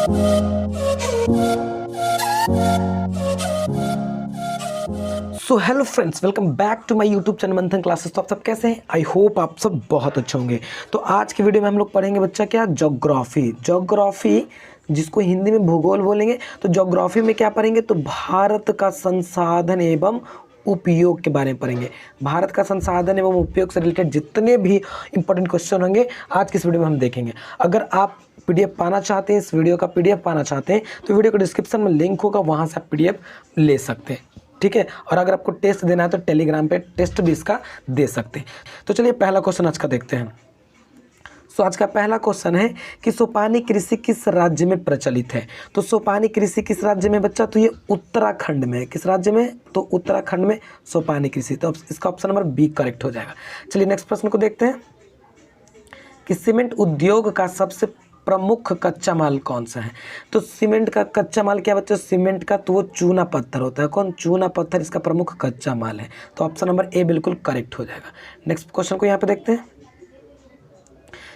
So hello friends, welcome back to my YouTube channel Manthan classes. तो आप सब कैसे हैं? आई होप आप सब बहुत अच्छे होंगे। तो आज की वीडियो में हम लोग पढ़ेंगे बच्चा क्या, ज्योग्राफी जिसको हिंदी में भूगोल बोलेंगे। तो ज्योग्राफी में क्या पढ़ेंगे, तो भारत का संसाधन एवं उपयोग के बारे में पढ़ेंगे। भारत का संसाधन एवं उपयोग से रिलेटेड जितने भी इंपॉर्टेंट क्वेश्चन होंगे आज की इस वीडियो में हम देखेंगे। अगर आप पीडीएफ पाना चाहते हैं, इस वीडियो का पीडीएफ पाना चाहते हैं, तो वीडियो के डिस्क्रिप्शन में लिंक होगा, वहाँ से आप पीडीएफ ले सकते हैं, ठीक है। और अगर आपको टेस्ट देना है तो टेलीग्राम पे टेस्ट भी इसका दे सकते हैं। तो चलिए पहला क्वेश्चन आज का देखते हैं। सो आज का पहला क्वेश्चन है कि सोपानी कृषि किस राज्य में प्रचलित है। तो सोपानी कृषि किस राज्य में बच्चा, तो ये उत्तराखंड में है। किस राज्य में, तो उत्तराखंड में सोपानी कृषि। तो इसका ऑप्शन नंबर बी करेक्ट हो जाएगा। चलिए नेक्स्ट प्रश्न को देखते हैं कि सीमेंट उद्योग का सबसे प्रमुख कच्चा माल कौन सा है। तो सीमेंट का कच्चा माल क्या बच्चा, सीमेंट का तो वो चूना पत्थर होता है। कौन, चूना पत्थर इसका प्रमुख कच्चा माल है। तो ऑप्शन नंबर ए बिल्कुल करेक्ट हो जाएगा। नेक्स्ट क्वेश्चन को यहाँ पे देखते हैं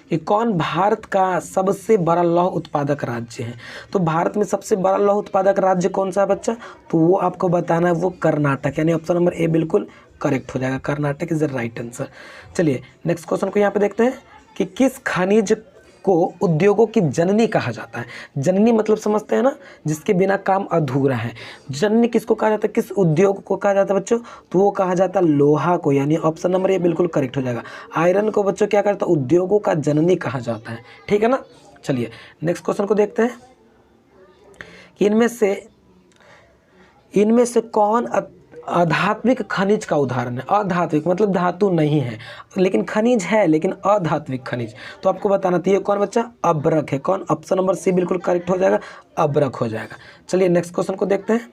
कि कौन भारत का सबसे बड़ा लौह उत्पादक राज्य है। तो भारत में सबसे बड़ा लौह उत्पादक राज्य कौन सा है बच्चा, तो वो आपको बताना है, वो कर्नाटक, यानी ऑप्शन नंबर ए बिल्कुल करेक्ट हो जाएगा। Karnataka is the right answer. चलिए नेक्स्ट क्वेश्चन को यहाँ पे देखते हैं कि किस खनिज को उद्योगों की जननी कहा जाता है। जननी मतलब समझते हैं ना, जिसके बिना काम अधूरा है। जननी किसको कहा जाता है, किस उद्योग को कहा जाता है बच्चों, तो वो कहा जाता है लोहा को, यानी ऑप्शन नंबर ये बिल्कुल करेक्ट हो जाएगा। आयरन को बच्चों क्या कहता है, उद्योगों का जननी कहा जाता है, ठीक है ना। चलिए नेक्स्ट क्वेश्चन को देखते हैं कि इनमें से कौन अधात्विक खनिज का उदाहरण है। अधात्विक मतलब धातु नहीं है, लेकिन खनिज है, लेकिन अधात्विक खनिज। तो आपको बताना चाहिए कौन बच्चा, अब्रक है। कौन, ऑप्शन नंबर सी बिल्कुल करेक्ट हो जाएगा, अब्रक हो जाएगा। चलिए नेक्स्ट क्वेश्चन को देखते हैं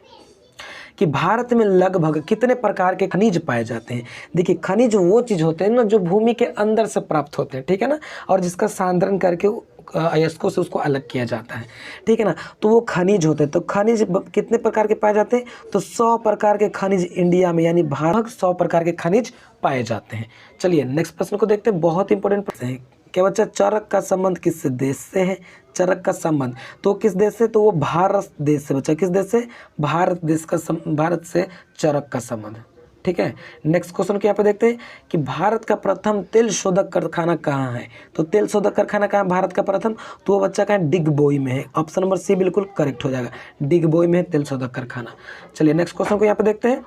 कि भारत में लगभग कितने प्रकार के खनिज पाए जाते हैं। देखिए खनिज वो चीज़ होते हैं ना जो भूमि के अंदर से प्राप्त होते हैं, ठीक है ना, और जिसका सांद्रण करके अयस्कों से उसको अलग किया जाता है, ठीक है ना, तो वो खनिज होते हैं। तो खनिज कितने प्रकार के पाए जाते हैं, तो 100 प्रकार के खनिज इंडिया में, यानी भारत 100 प्रकार के खनिज पाए जाते हैं। चलिए नेक्स्ट प्रश्न को देखते हैं, बहुत इंपॉर्टेंट प्रश्न है। क्या बच्चा, चरक का संबंध किस देश से है। चरक का संबंध तो किस देश से, तो वो भारत देश से बच्चा। किस देश से, भारत देश का भारत से चरक का संबंध, ठीक है। नेक्स्ट क्वेश्चन को यहाँ पे देखते हैं कि भारत का प्रथम तेल शोधक कारखाना कहाँ है। तो तेल शोधक कारखाना कहाँ है भारत का प्रथम, तो वो बच्चा कहाँ है, डिगबोई में है। ऑप्शन नंबर सी बिल्कुल करेक्ट हो जाएगा, डिगबोई में है तेल शोधक कारखाना। चलिए नेक्स्ट क्वेश्चन को यहाँ पे देखते हैं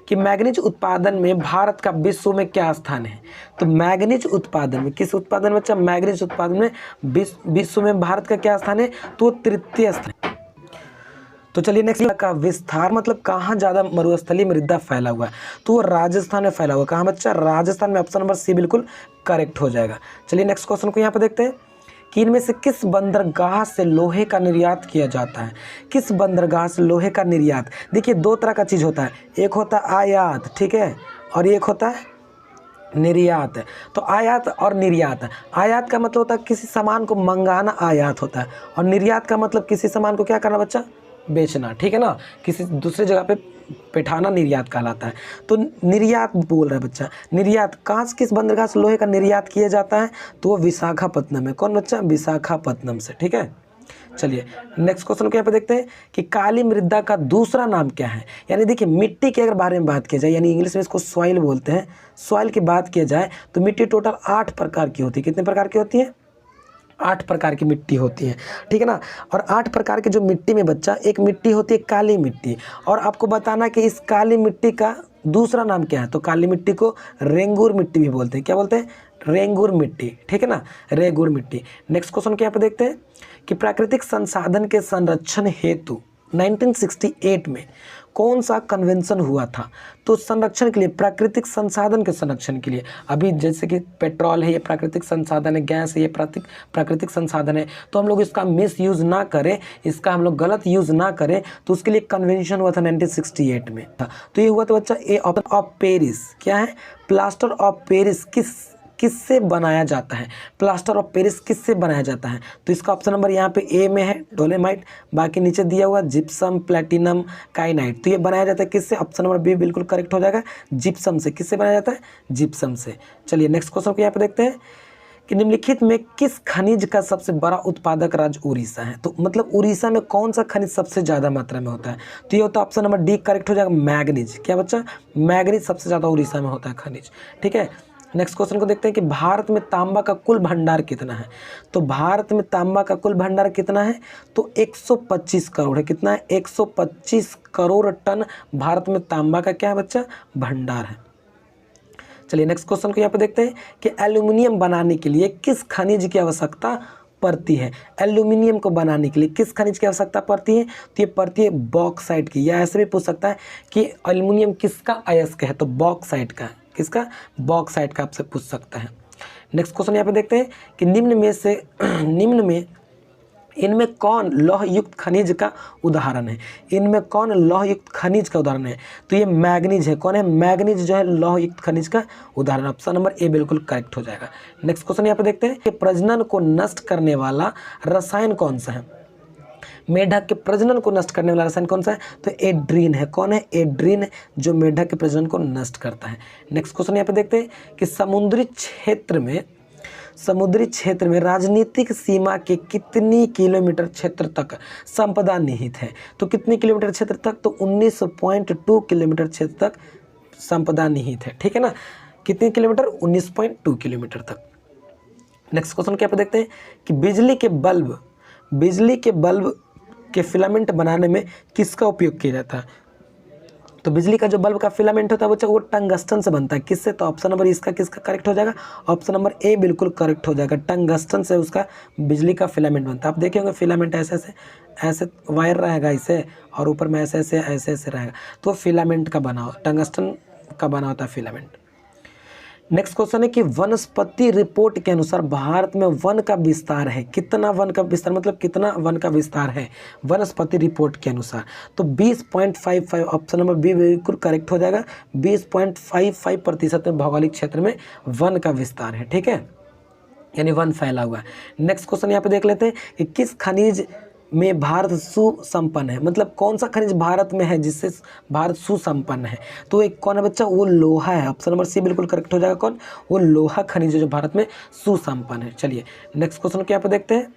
कि मैग्नीज उत्पादन में भारत का विश्व में क्या स्थान है। तो मैग्नीज उत्पादन में, किस उत्पादन में बच्चा, मैग्नीज उत्पादन में विश्व में भारत का क्या स्थान है, तो तृतीय स्थान। तो चलिए नेक्स्ट का विस्तार मतलब कहाँ ज़्यादा मरुस्थलीय मृदा फैला हुआ है, तो वो राजस्थान में फैला हुआ है। कहाँ बच्चा, राजस्थान में। ऑप्शन नंबर सी बिल्कुल करेक्ट हो जाएगा। चलिए नेक्स्ट क्वेश्चन को यहाँ पे देखते हैं कि इनमें से किस बंदरगाह से लोहे का निर्यात किया जाता है। किस बंदरगाह से लोहे का निर्यात, देखिए दो तरह का चीज़ होता है, एक होता है आयात, ठीक है, और एक होता है निर्यात। तो आयात और निर्यात, आयात का मतलब होता है किसी सामान को मंगाना, आयात होता है, और निर्यात का मतलब किसी सामान को क्या करना बच्चा, बेचना, ठीक है ना, किसी दूसरे जगह पे बैठाना निर्यात कहलाता है। तो निर्यात बोल रहा है बच्चा, निर्यात कहाँ से, किस बंदरगाह से लोहे का निर्यात किया जाता है, तो वो विशाखापत्तनम है। कौन बच्चा, विशाखापत्तनम से, ठीक है। चलिए नेक्स्ट क्वेश्चन को यहाँ पे देखते हैं कि काली मृदा का दूसरा नाम क्या है। यानी देखिए मिट्टी के अगर बारे में बात किया जाए, यानी इंग्लिश में इसको सॉइल बोलते हैं, सॉइल की बात किया जाए तो मिट्टी टोटल 8 प्रकार की होती है। कितने प्रकार की होती है, 8 प्रकार की मिट्टी होती है, ठीक है ना। और 8 प्रकार की जो मिट्टी में बच्चा, एक मिट्टी होती है काली मिट्टी, और आपको बताना कि इस काली मिट्टी का दूसरा नाम क्या है। तो काली मिट्टी को रेंगुर मिट्टी भी बोलते हैं। क्या बोलते हैं, रेंगुर मिट्टी, ठीक है ना, रेंगुर मिट्टी। नेक्स्ट क्वेश्चन क्या पे देखते हैं कि प्राकृतिक संसाधन के संरक्षण हेतु 1968 में कौन सा कन्वेंशन हुआ था। तो संरक्षण के लिए, प्राकृतिक संसाधन के संरक्षण के लिए, अभी जैसे कि पेट्रोल है, ये प्राकृतिक संसाधन है, गैस है, ये प्राकृतिक संसाधन है, तो हम लोग इसका मिस यूज़ ना करें, इसका हम लोग गलत यूज़ ना करें, तो उसके लिए कन्वेंशन हुआ था 1968 में था। तो ये हुआ था बच्चा ए, ऑप्शन ऑफ पेरिस। क्या है, प्लास्टर ऑफ पेरिस किससे बनाया जाता है, प्लास्टर ऑफ पेरिस किससे बनाया जाता है। तो इसका ऑप्शन नंबर यहाँ पे ए में है, डोलेमाइट, बाकी नीचे दिया हुआ जिप्सम, प्लेटिनम, काइनाइट। तो ये बनाया जाता है किससे, ऑप्शन नंबर बी बिल्कुल करेक्ट हो जाएगा, जिप्सम से। किससे बनाया जाता है, जिप्सम से। चलिए नेक्स्ट क्वेश्चन को यहाँ पे देखते हैं कि निम्नलिखित में किस खनिज का सबसे बड़ा उत्पादक राज्य उड़ीसा है। तो मतलब उड़ीसा में कौन सा खनिज सबसे ज़्यादा मात्रा में होता है, तो ये होता है ऑप्शन नंबर डी करेक्ट हो जाएगा, मैग्नीज। क्या बच्चा, मैग्नीज सबसे ज़्यादा उड़ीसा में होता है खनिज। ठीक है, नेक्स्ट क्वेश्चन को देखते हैं कि भारत में तांबा का कुल भंडार कितना है। तो भारत में तांबा का कुल भंडार कितना है, तो 125 करोड़ है। कितना है, 125 करोड़ टन भारत में तांबा का क्या है बच्चा, भंडार है। चलिए नेक्स्ट क्वेश्चन को यहाँ पे देखते हैं कि एल्यूमिनियम बनाने के लिए किस खनिज की आवश्यकता पड़ती है। एल्यूमिनियम को बनाने के लिए किस खनिज की आवश्यकता पड़ती है, तो ये पड़ती है बॉक्साइट की। या ऐसे भी पूछ सकता है कि एल्यूमिनियम किसका अयस्क है, तो बॉक्साइट का। किसका, बॉक्साइट का आपसे पूछ सकता है। नेक्स्ट क्वेश्चन यहाँ पे देखते हैं कि निम्न में इनमें कौन लौह युक्त खनिज का उदाहरण है। इनमें कौन लौह युक्त खनिज का उदाहरण है, तो ये मैग्नीज है। कौन है, मैग्नीज जो है लौह युक्त खनिज का उदाहरण। ऑप्शन नंबर ए बिल्कुल करेक्ट हो जाएगा। नेक्स्ट क्वेश्चन यहाँ पे देखते हैं कि प्रजनन को नष्ट करने वाला रसायन कौन सा है। मेढक के प्रजनन को नष्ट करने वाला रसायन कौन सा है, तो एड्रीन है। कौन है, एड्रीन, जो मेढक के प्रजनन को नष्ट करता है। नेक्स्ट क्वेश्चन यहाँ पे देखते हैं कि समुद्री क्षेत्र में राजनीतिक सीमा के कितनी किलोमीटर क्षेत्र तक संपदा निहित है। तो कितने किलोमीटर क्षेत्र तक, तो 19.2 किलोमीटर क्षेत्र तक संपदा निहित है। ठीक है ना, कितने किलोमीटर, 19.2 किलोमीटर तक। नेक्स्ट क्वेश्चन क्या पे देखते हैं कि बिजली के बल्ब के फिलामेंट बनाने में किसका उपयोग किया जाता है। तो बिजली का जो बल्ब का फिलामेंट होता है बच्चा, वो टंगस्टन से बनता है। किससे, तो ऑप्शन नंबर इसका किसका करेक्ट हो जाएगा, ऑप्शन नंबर ए बिल्कुल करेक्ट हो जाएगा। टंगस्टन से उसका बिजली का फिलामेंट बनता है। आप देखे होंगे फिलामेंट ऐसे वायर रहेगा इसे, और ऊपर में ऐसे रहेगा, तो फिलामेंट का बना, टंगस्टन का बना होता है फिलामेंट। नेक्स्ट क्वेश्चन है कि वनस्पति रिपोर्ट के अनुसार भारत में वन का विस्तार है। कितना वन का विस्तार, मतलब कितना वन का विस्तार है वनस्पति रिपोर्ट के अनुसार, तो 20.55, ऑप्शन नंबर बी बिल्कुल करेक्ट हो जाएगा। 20.55% में भौगोलिक क्षेत्र में वन का विस्तार है। ठीक है, यानी वन फैला हुआ है। नेक्स्ट क्वेश्चन यहाँ पे देख लेते हैं कि किस खनिज में भारत सुसंपन्न है। मतलब कौन सा खनिज भारत में है जिससे भारत सुसंपन्न है, तो एक कौन है बच्चा, वो लोहा है। ऑप्शन नंबर सी बिल्कुल करेक्ट हो जाएगा। कौन, वो लोहा खनिज है जो भारत में सुसंपन्न है। चलिए नेक्स्ट क्वेश्चन क्या पे देखते हैं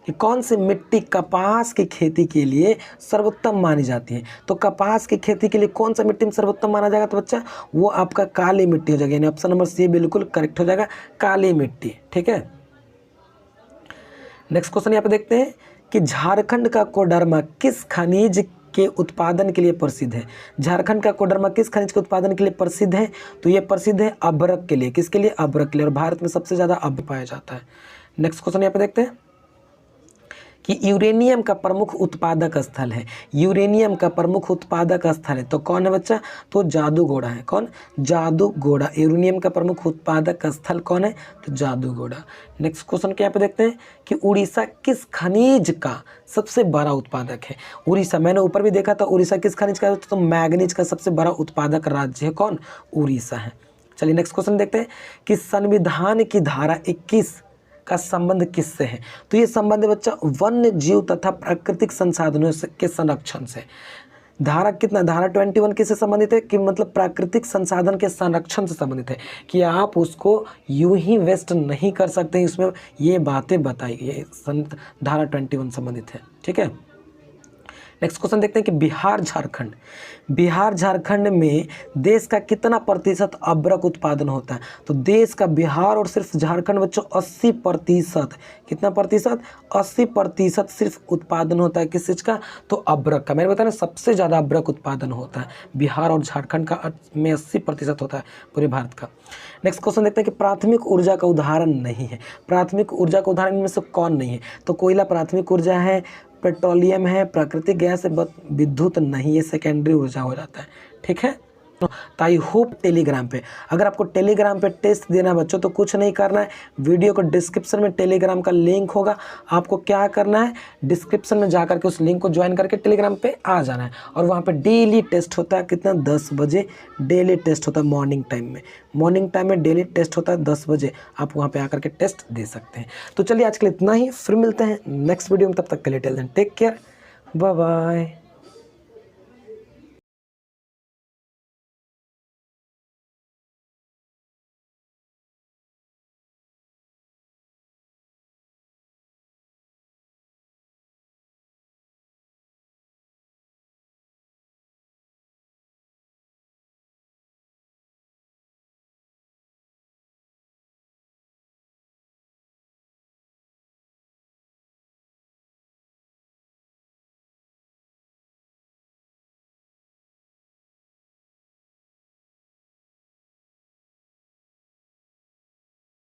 कि कौन सी मिट्टी कपास की खेती के लिए सर्वोत्तम मानी जाती है। तो कपास की खेती के लिए कौन सा मिट्टी में सर्वोत्तम माना जाएगा, तो बच्चा वो आपका काली मिट्टी हो जाएगी। यानी ऑप्शन नंबर सी बिल्कुल करेक्ट हो जाएगा, काली मिट्टी। ठीक है, नेक्स्ट क्वेश्चन यहाँ पे देखते हैं कि झारखंड का कोडरमा किस खनिज के उत्पादन के लिए प्रसिद्ध है। झारखंड का कोडरमा किस खनिज के उत्पादन के लिए प्रसिद्ध है, तो ये प्रसिद्ध है अभ्रक के लिए। किसके लिए, अभ्रक के लिए, और भारत में सबसे ज़्यादा अभ्रक पाया जाता है। नेक्स्ट क्वेश्चन यहाँ पे देखते हैं कि यूरेनियम का प्रमुख उत्पादक स्थल है। यूरेनियम का प्रमुख उत्पादक स्थल है, तो कौन है बच्चा, तो जादूगोड़ा है। कौन, जादूगोड़ा। यूरेनियम का प्रमुख उत्पादक स्थल कौन है, तो जादूगोड़ा। नेक्स्ट क्वेश्चन क्या पे देखते हैं कि उड़ीसा किस खनिज का सबसे बड़ा उत्पादक है। उड़ीसा, मैंने ऊपर भी देखा था, उड़ीसा किस खनिज का, तो मैग्नीज का सबसे बड़ा उत्पादक राज्य है। कौन, उड़ीसा है। चलिए नेक्स्ट क्वेश्चन देखते हैं कि संविधान की धारा 21 का संबंध किससे है। तो ये संबंध है बच्चा वन्य जीव तथा प्राकृतिक संसाधनों के संरक्षण से। धारा कितना, धारा 21 किससे संबंधित है, कि मतलब प्राकृतिक संसाधन के संरक्षण से संबंधित है, कि आप उसको यूं ही वेस्ट नहीं कर सकते। इसमें ये बातें बताई गई, धारा 21 संबंधित है। ठीक है, नेक्स्ट क्वेश्चन देखते हैं कि बिहार झारखंड में देश का कितना प्रतिशत अभ्रक उत्पादन होता है। तो देश का बिहार और सिर्फ झारखंड बच्चों 80%, कितना प्रतिशत, 80% सिर्फ उत्पादन होता है किस चीज़ का, तो अभ्रक का। मैंने बताया ना सबसे ज़्यादा अभ्रक उत्पादन होता है बिहार और झारखंड का में 80% होता है पूरे भारत का। नेक्स्ट क्वेश्चन देखते हैं कि प्राथमिक ऊर्जा का उदाहरण नहीं है। प्राथमिक ऊर्जा का उदाहरण इनमें से कौन नहीं है, तो कोयला प्राथमिक ऊर्जा है, पेट्रोलियम है, प्राकृतिक गैस है, विद्युत नहीं, ये सेकेंडरी ऊर्जा हो जाता है। ठीक है, तो आई होप टेलीग्राम पे, अगर आपको टेलीग्राम पे टेस्ट देना है बच्चों, तो कुछ नहीं करना है, वीडियो को डिस्क्रिप्शन में टेलीग्राम का लिंक होगा। आपको क्या करना है, डिस्क्रिप्शन में जाकर के उस लिंक को ज्वाइन करके टेलीग्राम पे आ जाना है, और वहाँ पे डेली टेस्ट होता है। कितना, 10 बजे डेली टेस्ट होता है। मॉर्निंग टाइम में डेली टेस्ट होता है 10 बजे। आप वहाँ पे आकर के टेस्ट दे सकते हैं। तो चलिए आज के लिए इतना ही, फिर मिलते हैं नेक्स्ट वीडियो में। तब तक के लिए टेल दें, टेक केयर, बाय बाय।